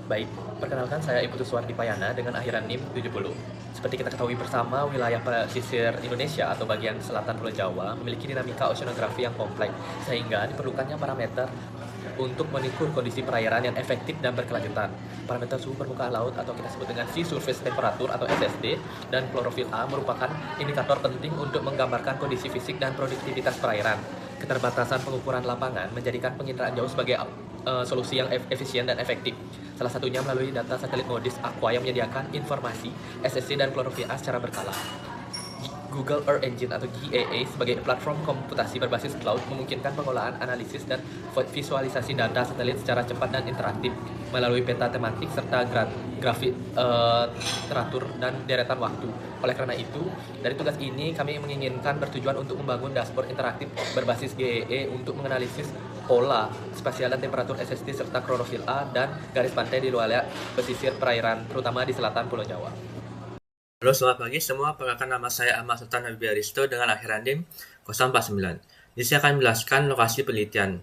Baik, perkenalkan saya Iputu Suwardi Payana dengan akhiran NIM 70. Seperti kita ketahui bersama, wilayah pesisir Indonesia atau bagian selatan Pulau Jawa memiliki dinamika oceanografi yang kompleks, sehingga diperlukannya parameter untuk mengukur kondisi perairan yang efektif dan berkelanjutan. Parameter suhu permukaan laut atau kita sebut dengan Sea Surface Temperature atau SST dan klorofil A merupakan indikator penting untuk menggambarkan kondisi fisik dan produktivitas perairan. Keterbatasan pengukuran lapangan menjadikan penginderaan jauh sebagai solusi yang efisien dan efektif. Salah satunya melalui data satelit Modis Aqua yang menyediakan informasi SSC dan klorofil A secara berkala. Google Earth Engine atau GEA sebagai platform komputasi berbasis cloud memungkinkan pengolahan, analisis, dan visualisasi data satelit secara cepat dan interaktif melalui peta tematik serta grafik teratur dan deretan waktu. Oleh karena itu, dari tugas ini kami menginginkan bertujuan untuk membangun dashboard interaktif berbasis GEE untuk menganalisis pola spasial dan temperatur SST serta klorofil A dan garis pantai di wilayah pesisir perairan, terutama di selatan Pulau Jawa. Halo, selamat pagi semua. Perkenalkan nama saya Ahmad Sultan Habibie Aristo dengan akhiran NIM 049. Jadi saya akan menjelaskan lokasi penelitian.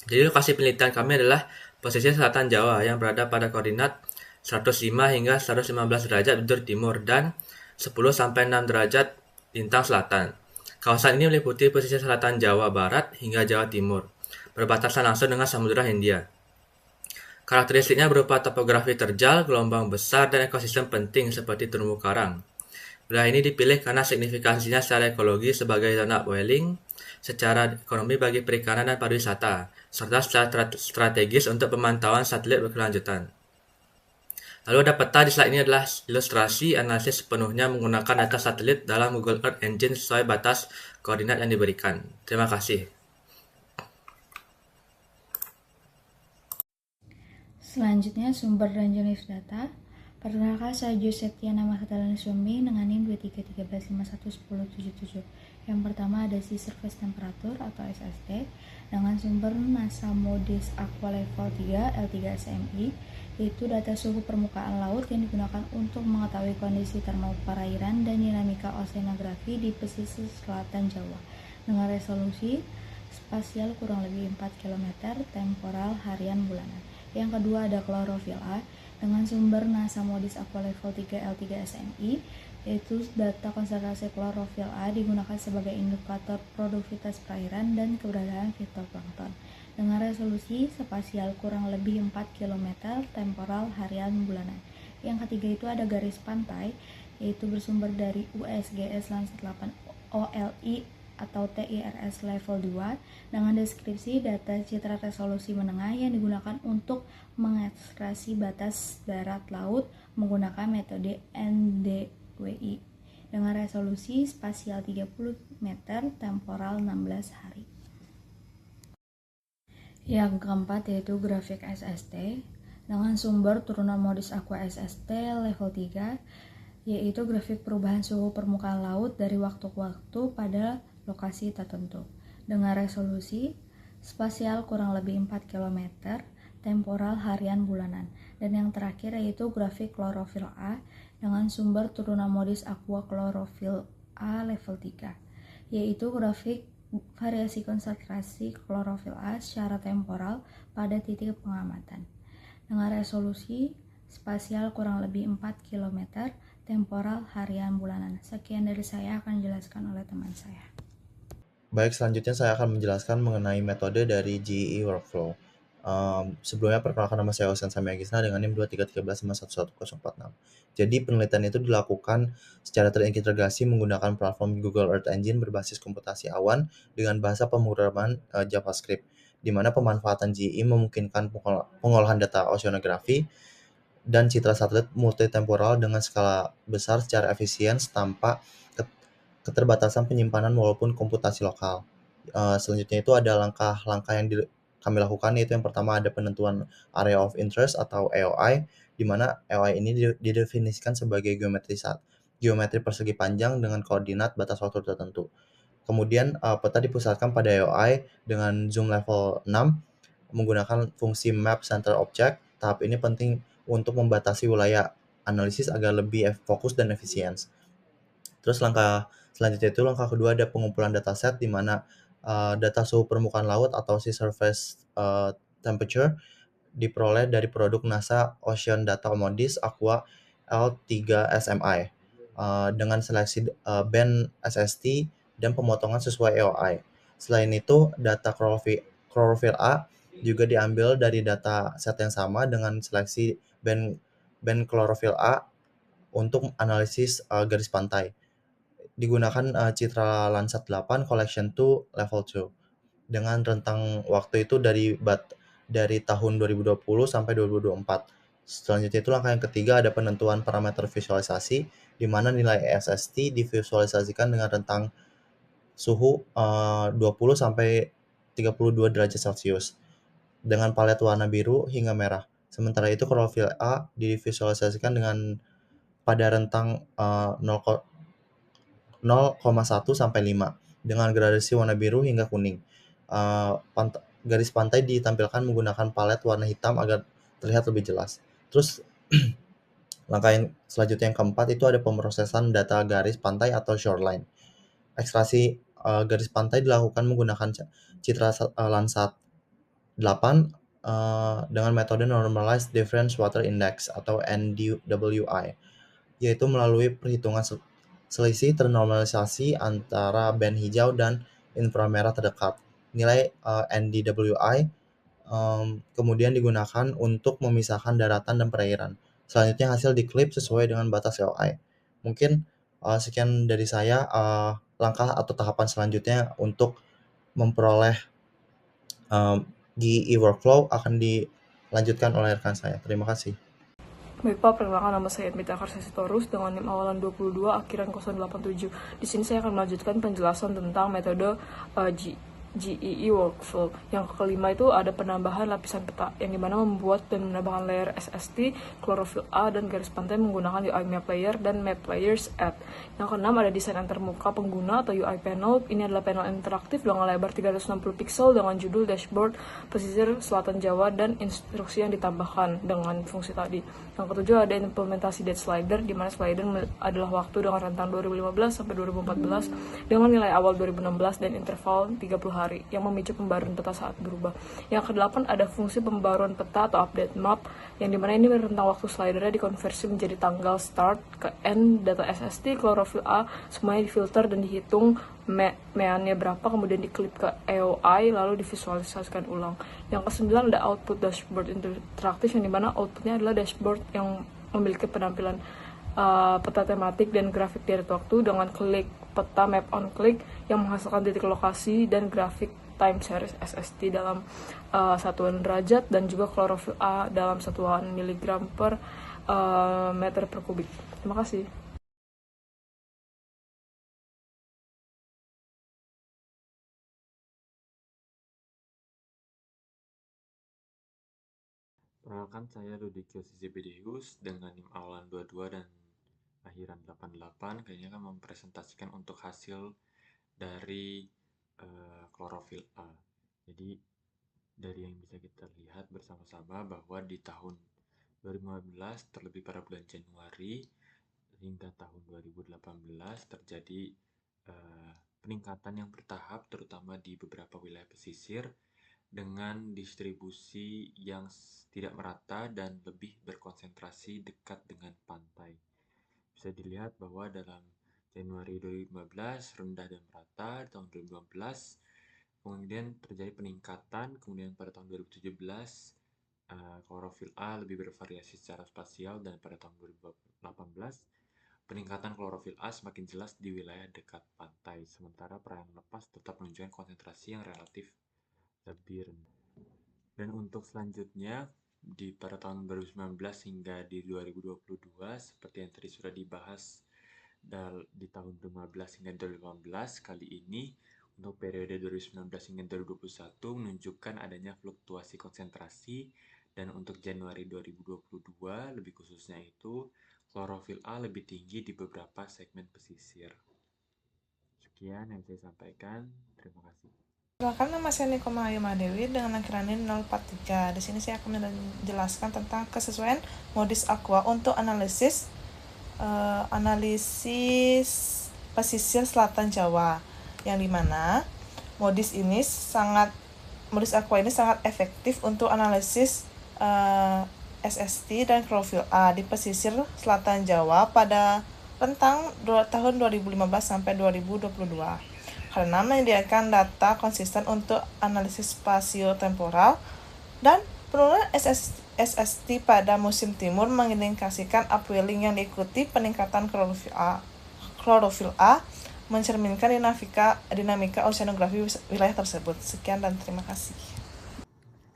Jadi lokasi penelitian kami adalah pesisir selatan Jawa yang berada pada koordinat 105 hingga 115 derajat bujur timur dan 10 sampai 6 derajat lintang selatan. Kawasan ini meliputi pesisir selatan Jawa Barat hingga Jawa Timur, berbatasan langsung dengan Samudra Hindia. Karakteristiknya berupa topografi terjal, gelombang besar, dan ekosistem penting seperti terumbu karang. Wilayah ini dipilih karena signifikansinya secara ekologi sebagai zona whaling, secara ekonomi bagi perikanan dan pariwisata, serta secara strategis untuk pemantauan satelit berkelanjutan. Lalu ada peta di slide ini adalah ilustrasi analisis sepenuhnya menggunakan data satelit dalam Google Earth Engine sesuai batas koordinat yang diberikan. Terima kasih. Selanjutnya, sumber dan jenis data. Perkenalkan, saya Josephtiana Magdalena Sumi dengan NIM 2313511077. Yang pertama ada Sea Surface Temperature atau SST dengan sumber NASA Modis Aqua Level 3 L3SMI, yaitu data suhu permukaan laut yang digunakan untuk mengetahui kondisi termal perairan dan dinamika oceanografi di pesisir selatan Jawa dengan resolusi spasial kurang lebih 4 km, temporal harian bulanan. Yang kedua ada klorofil A dengan sumber NASA Modis Aqua Level 3 L3SMI, yaitu data konsentrasi klorofil A digunakan sebagai indikator produktivitas perairan dan keberadaan fitoplankton dengan resolusi spasial kurang lebih 4 km, temporal harian bulanan. Yang ketiga itu ada garis pantai, yaitu bersumber dari USGS Landsat 8 OLI atau TIRS level 2 dengan deskripsi data citra resolusi menengah yang digunakan untuk mengekstraksi batas darat laut menggunakan metode NDWI dengan resolusi spasial 30 meter, temporal 16 hari. Yang keempat yaitu grafik SST dengan sumber turunan Modis Aqua SST level 3, yaitu grafik perubahan suhu permukaan laut dari waktu ke waktu pada lokasi tertentu dengan resolusi spasial kurang lebih 4 km, temporal harian bulanan. Dan yang terakhir yaitu grafik klorofil A dengan sumber turunan Modis Aqua klorofil A level 3, yaitu grafik variasi konsentrasi klorofil A secara temporal pada titik pengamatan dengan resolusi spasial kurang lebih 4 km, temporal harian bulanan. Sekian dari saya, akan dijelaskan oleh teman saya. Baik, selanjutnya saya akan menjelaskan mengenai metode dari GEE Workflow. Sebelumnya perkenalkan nama saya Osen Sami Agisna dengan NIM 2313511046. Jadi penelitian itu dilakukan secara terintegrasi menggunakan platform Google Earth Engine berbasis komputasi awan dengan bahasa pemrograman JavaScript, di mana pemanfaatan GEE memungkinkan pengolahan data oceanografi dan citra satelit multitemporal dengan skala besar secara efisien tanpa keterbatasan penyimpanan maupun komputasi lokal. Selanjutnya itu ada langkah-langkah yang kami lakukan, yaitu yang pertama ada penentuan Area of Interest atau AOI, di mana AOI ini didefinisikan sebagai geometri persegi panjang dengan koordinat batas waktu tertentu. Kemudian peta dipusatkan pada AOI dengan zoom level 6 menggunakan fungsi Map Center Object. Tahap ini penting untuk membatasi wilayah analisis agar lebih fokus dan efisien. Terus langkah selanjutnya itu langkah kedua ada pengumpulan dataset di mana data suhu permukaan laut atau sea surface temperature diperoleh dari produk NASA Ocean Data Modis Aqua L3SMI dengan seleksi band SST dan pemotongan sesuai AOI. Selain itu, data klorofil A juga diambil dari data set yang sama dengan seleksi band klorofil A untuk analisis garis pantai. Digunakan Citra Landsat 8 Collection 2 Level 2 dengan rentang waktu itu dari tahun 2020 sampai 2024. Selanjutnya itu langkah yang ketiga ada penentuan parameter visualisasi di mana nilai SST divisualisasikan dengan rentang suhu 20 sampai 32 derajat Celcius dengan palet warna biru hingga merah. Sementara itu klorofil A divisualisasikan dengan pada rentang 0,1 sampai 5 dengan gradasi warna biru hingga kuning. Garis pantai ditampilkan menggunakan palet warna hitam agar terlihat lebih jelas. Terus langkah yang selanjutnya yang keempat itu ada pemrosesan data garis pantai atau shoreline. Ekstraksi garis pantai dilakukan menggunakan Citra Landsat 8 dengan metode Normalized Difference Water Index atau NDWI, yaitu melalui perhitungan selisih ternormalisasi antara band hijau dan inframerah terdekat. Nilai NDWI kemudian digunakan untuk memisahkan daratan dan perairan. Selanjutnya hasil diklip sesuai dengan batas AOI. Mungkin sekian dari saya langkah atau tahapan selanjutnya untuk memperoleh GE workflow akan dilanjutkan oleh rekan saya. Terima kasih. Baik Pak, perkenalkan nama saya Edmita Karsasitorus dengan NIM awalan 22 akhiran 087. Di sini saya akan melanjutkan penjelasan tentang metode GEE workflow. Yang kelima itu ada penambahan lapisan peta, yang dimana membuat dan menambahkan layer SST, klorofil A, dan garis pantai menggunakan UI Map Layer dan Map Layers Add. Yang keenam ada desain antarmuka pengguna atau UI panel. Ini adalah panel interaktif dengan lebar 360 pixel dengan judul dashboard, pesisir selatan Jawa, dan instruksi yang ditambahkan dengan fungsi tadi. Yang ketujuh ada implementasi date slider, di mana slider adalah waktu dengan rentang 2015 sampai 2014 dengan nilai awal 2016 dan interval 30 hari yang memicu pembaruan peta saat berubah. Yang kedelapan ada fungsi pembaruan peta atau update map, yang dimana ini rentang waktu slidernya dikonversi menjadi tanggal start ke end, data SST, klorofil A, semuanya difilter dan dihitung meannya berapa, kemudian diklip ke AOI lalu divisualisasikan ulang. Yang kesembilan ada output dashboard interaktif, yang dimana outputnya adalah dashboard yang memiliki penampilan peta tematik dan grafik dari waktu dengan klik peta map on click yang menghasilkan titik lokasi dan grafik time series SST dalam satuan derajat dan juga klorofil A dalam satuan miligram per meter per kubik. Terima kasih. Perkenalkan, saya Ludikio Sisibideus dengan NIM awalan 22 dan akhiran 88. Kali ini akan mempresentasikan untuk hasil dari klorofil A. Jadi dari yang bisa kita lihat bersama-sama bahwa di tahun 2015 terlebih pada bulan Januari hingga tahun 2018 terjadi peningkatan yang bertahap terutama di beberapa wilayah pesisir dengan distribusi yang tidak merata dan lebih berkonsentrasi dekat dengan pantai. Bisa dilihat bahwa dalam Januari 2015 rendah dan merata, di tahun 2015 kemudian terjadi peningkatan, kemudian pada tahun 2017 klorofil A lebih bervariasi secara spasial, dan pada tahun 2018 peningkatan klorofil A semakin jelas di wilayah dekat pantai, sementara perairan lepas tetap menunjukkan konsentrasi yang relatif lebih rendah. Dan untuk selanjutnya pada tahun 2019 hingga di 2022 seperti yang tadi sudah dibahas di tahun 2015 hingga 2018, kali ini untuk periode 2019 hingga 2021 menunjukkan adanya fluktuasi konsentrasi, dan untuk Januari 2022 lebih khususnya itu klorofil A lebih tinggi di beberapa segmen pesisir. Sekian yang saya sampaikan, terima kasih. Perkenalkan, nama saya Nikoma Ayu Madewi dengan akhiran NIM 043. Di sini saya akan menjelaskan tentang kesesuaian modis Aqua untuk analisis pesisir selatan Jawa, yang dimana modis Aqua ini sangat efektif untuk analisis SST dan klorofil A di pesisir selatan Jawa pada rentang tahun 2015 sampai 2022. Karena menyediakan data konsisten untuk analisis spasio-temporal dan penurunan SST pada musim timur mengindikasikan upwelling yang diikuti peningkatan klorofil A mencerminkan dinamika oceanografi wilayah tersebut. Sekian dan terima kasih.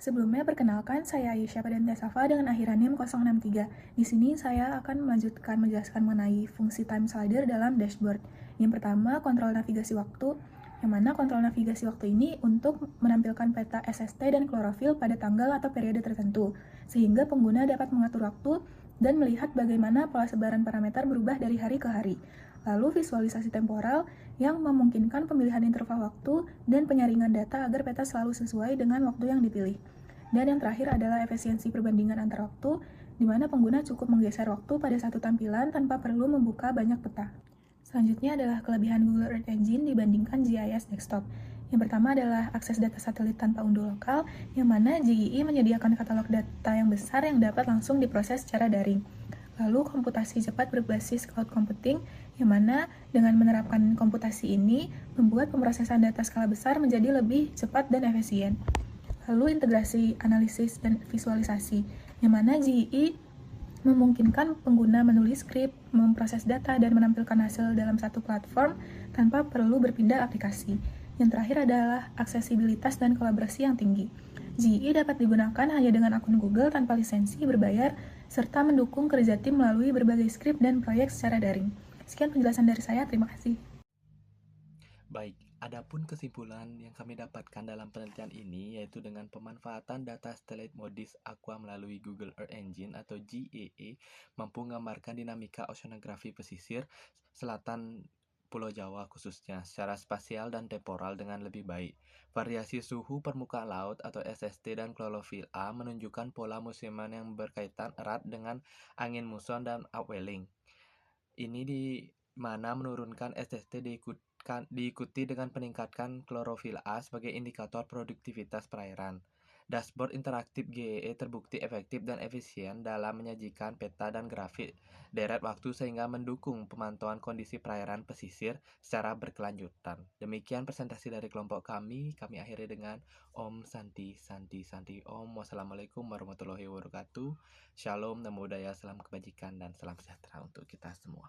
Sebelumnya, perkenalkan, saya Aisyah Padantia Safa dengan akhiran NIM 063. Di sini saya akan menjelaskan mengenai fungsi time slider dalam dashboard. Yang pertama, kontrol navigasi waktu, yang mana kontrol navigasi waktu ini untuk menampilkan peta SST dan klorofil pada tanggal atau periode tertentu, sehingga pengguna dapat mengatur waktu dan melihat bagaimana pola sebaran parameter berubah dari hari ke hari. Lalu visualisasi temporal yang memungkinkan pemilihan interval waktu dan penyaringan data agar peta selalu sesuai dengan waktu yang dipilih. Dan yang terakhir adalah efisiensi perbandingan antar waktu, di mana pengguna cukup menggeser waktu pada satu tampilan tanpa perlu membuka banyak peta. Selanjutnya adalah kelebihan Google Earth Engine dibandingkan GIS desktop. Yang pertama adalah akses data satelit tanpa unduh lokal, yang mana GII menyediakan katalog data yang besar yang dapat langsung diproses secara daring. Lalu komputasi cepat berbasis cloud computing, yang mana dengan menerapkan komputasi ini membuat pemrosesan data skala besar menjadi lebih cepat dan efisien. Lalu integrasi analisis dan visualisasi, yang mana GII memungkinkan pengguna menulis skrip, memproses data, dan menampilkan hasil dalam satu platform tanpa perlu berpindah aplikasi. Yang terakhir adalah aksesibilitas dan kolaborasi yang tinggi. GII dapat digunakan hanya dengan akun Google tanpa lisensi berbayar, serta mendukung kerja tim melalui berbagai skrip dan proyek secara daring. Sekian penjelasan dari saya, terima kasih. Baik, adapun kesimpulan yang kami dapatkan dalam penelitian ini yaitu dengan pemanfaatan data satelit MODIS Aqua melalui Google Earth Engine atau GEE mampu menggambarkan dinamika oceanografi pesisir selatan Pulau Jawa khususnya secara spasial dan temporal dengan lebih baik. Variasi suhu permukaan laut atau SST dan klorofil A menunjukkan pola musiman yang berkaitan erat dengan angin muson dan upwelling. Ini di mana menurunkan SST diikuti dengan peningkatan klorofil A sebagai indikator produktivitas perairan. Dashboard interaktif GEE terbukti efektif dan efisien dalam menyajikan peta dan grafik deret waktu sehingga mendukung pemantauan kondisi perairan pesisir secara berkelanjutan. Demikian presentasi dari kelompok kami akhiri dengan Om Santi Santi Santi Om. Wassalamualaikum warahmatullahi wabarakatuh. Shalom, namo buddhaya, salam kebajikan dan salam sejahtera untuk kita semua.